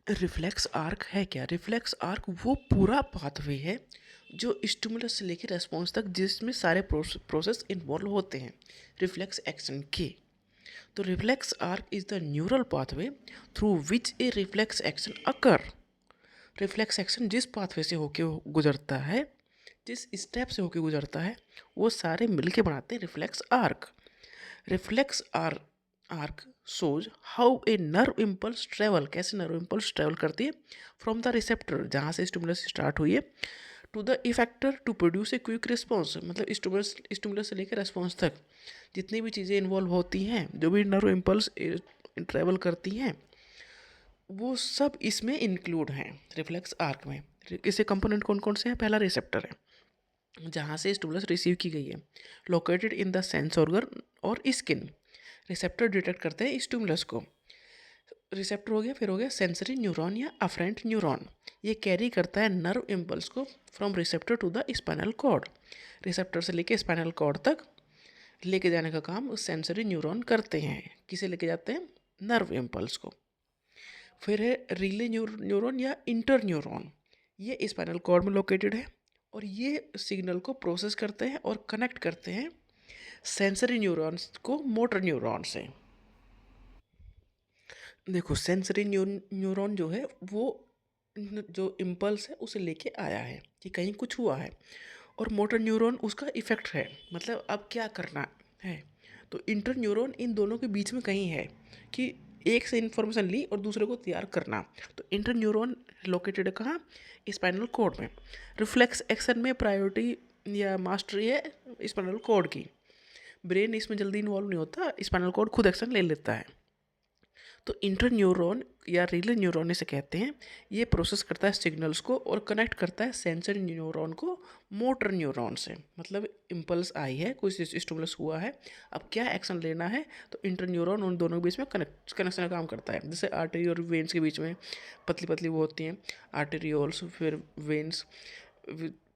Reflex arc है क्या? Reflex arc वो पूरा पाथवे है जो स्टिमुलस से लेकर रेस्पॉन्स तक जिसमें सारे प्रोसेस इन्वॉल्व होते हैं रिफ्लेक्स एक्शन के। तो reflex arc is the neural pathway through which A reflex action occur. Reflex action जिस पाथवे से होके गुजरता है, जिस स्टेप से होके गुजरता है, वो सारे मिलके बनाते हैं reflex arc. Reflex arc shows how a nerve impulse travel, कैसे नर्व इम्पल्स ट्रेवल करती है फ्रॉम द रिसेप्टर जहाँ से स्टिमुलस स्टार्ट हुई है to the effector to produce a quick response, मतलब स्टिमुलस से लेकर रेस्पॉन्स तक जितनी भी चीज़ें इन्वॉल्व होती हैं, जो भी नर्व इम्पल्स ट्रेवल करती हैं, वो सब इसमें इंक्लूड हैं रिफ्लेक्स आर्क में। इसके कंपोनेंट कौन कौन से हैं? पहला रिसेप्टर है जहाँ से स्टिमुलस रिसीव की गई है, located in the sense organ और स्किन। रिसेप्टर डिटेक्ट करते हैं स्टिमुलस को। रिसेप्टर हो गया, फिर हो गया सेंसरी न्यूरॉन या अफरेंट न्यूरॉन। ये कैरी करता है नर्व इम्पल्स को from receptor to the spinal cord. Receptor से लेके स्पाइनल कॉर्ड तक लेके जाने का काम सेंसरी न्यूरॉन करते हैं। किसे लेके जाते हैं? नर्व इम्पल्स को। फिर है रिले न्यूरॉन या इंटर न्यूरॉन। ये स्पाइनल कॉर्ड में लोकेटेड है और ये सिग्नल को प्रोसेस करते हैं और कनेक्ट करते हैं सेंसरी न्यूरॉन्स को मोटर न्यूरॉन से। देखो सेंसरी न्यूरॉन जो है वो जो इम्पल्स है उसे लेके आया है कि कहीं कुछ हुआ है, और मोटर न्यूरॉन उसका इफेक्ट है, मतलब अब क्या करना है। तो इंटर न्यूरॉन इन दोनों के बीच में कहीं है कि एक से इन्फॉर्मेशन ली और दूसरे को तैयार करना। तो इंटर न्यूरॉन लोकेटेड है कहाँ? स्पाइनल कॉर्ड में। रिफ्लेक्स एक्शन में प्रायोरिटी या मास्टरी है स्पाइनल कॉर्ड की। ब्रेन इसमें जल्दी इन्वॉल्व नहीं होता, स्पाइनल कॉर्ड खुद एक्शन ले लेता है। तो इंटर न्यूरॉन या रिले न्यूरॉन इसे कहते हैं। ये प्रोसेस करता है सिग्नल्स को और कनेक्ट करता है सेंसरी न्यूरॉन को मोटर न्यूरॉन से। मतलब इम्पल्स आई है, कुछ स्टिमुलस हुआ है, अब क्या एक्शन लेना है, तो इंटर न्यूरॉन उन दोनों के बीच में कनेक्शन का काम करता है। जैसे आर्टरी और वेन्स के बीच में पतली पतली वो होती हैं आर्टेरियोल्स, फिर वेन्स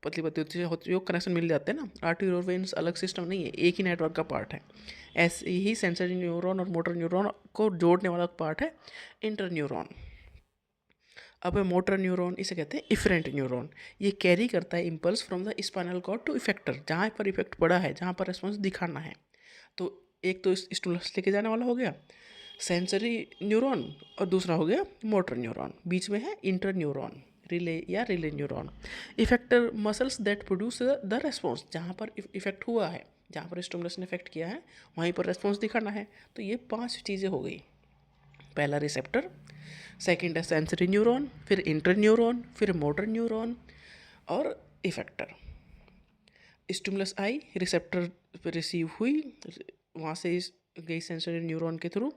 पतली पतली होती है, कनेक्शन मिल जाते हैं ना। आर्टरी और वेन्स अलग सिस्टम नहीं है, एक ही नेटवर्क का पार्ट है। ऐसे ही सेंसरी न्यूरॉन और मोटर न्यूरॉन को जोड़ने वाला पार्ट है इंटर न्यूरॉन। अब है मोटर न्यूरॉन, इसे कहते हैं इफरेंट न्यूरॉन। ये कैरी करता है impulse from the spinal cord to effector, जहाँ पर इफेक्ट पड़ा है, जहाँ पर रेस्पॉन्स दिखाना है। तो एक तो स्टिमुलस लेके जाने वाला हो गया सेंसरी न्यूरॉन, और दूसरा हो गया मोटर न्यूरॉन। बीच में है इंटर न्यूरॉन रिले या relay neuron. Effector muscles that produce the response, जहाँ पर इफेक्ट हुआ है, जहाँ पर स्टिमुलस ने इफेक्ट किया है वहीं पर रेस्पॉन्स दिखाना है। तो ये 5 चीज़ें हो गई। पहला रिसेप्टर, सेकंड है सेंसरी न्यूरॉन, फिर इंटर न्यूरॉन, फिर मोटर न्यूरॉन और इफेक्टर। स्टिमुलस आई, रिसेप्टर पे रिसीव हुई, वहाँ से गई सेंसरी न्यूरॉन के थ्रू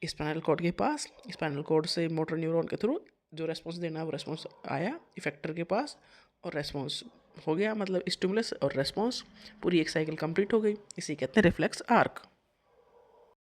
स्पाइनल कॉर्ड के पास, स्पाइनल कॉर्ड से मोटर न्यूरॉन के थ्रू जो रेस्पॉन्स देना है वो रेस्पॉन्स आया इफेक्टर के पास, और रेस्पॉन्स हो गया, मतलब स्टिमुलस और रेस्पॉन्स पूरी एक साइकिल कंप्लीट हो गई। इसी कहते हैं रिफ्लेक्स आर्क।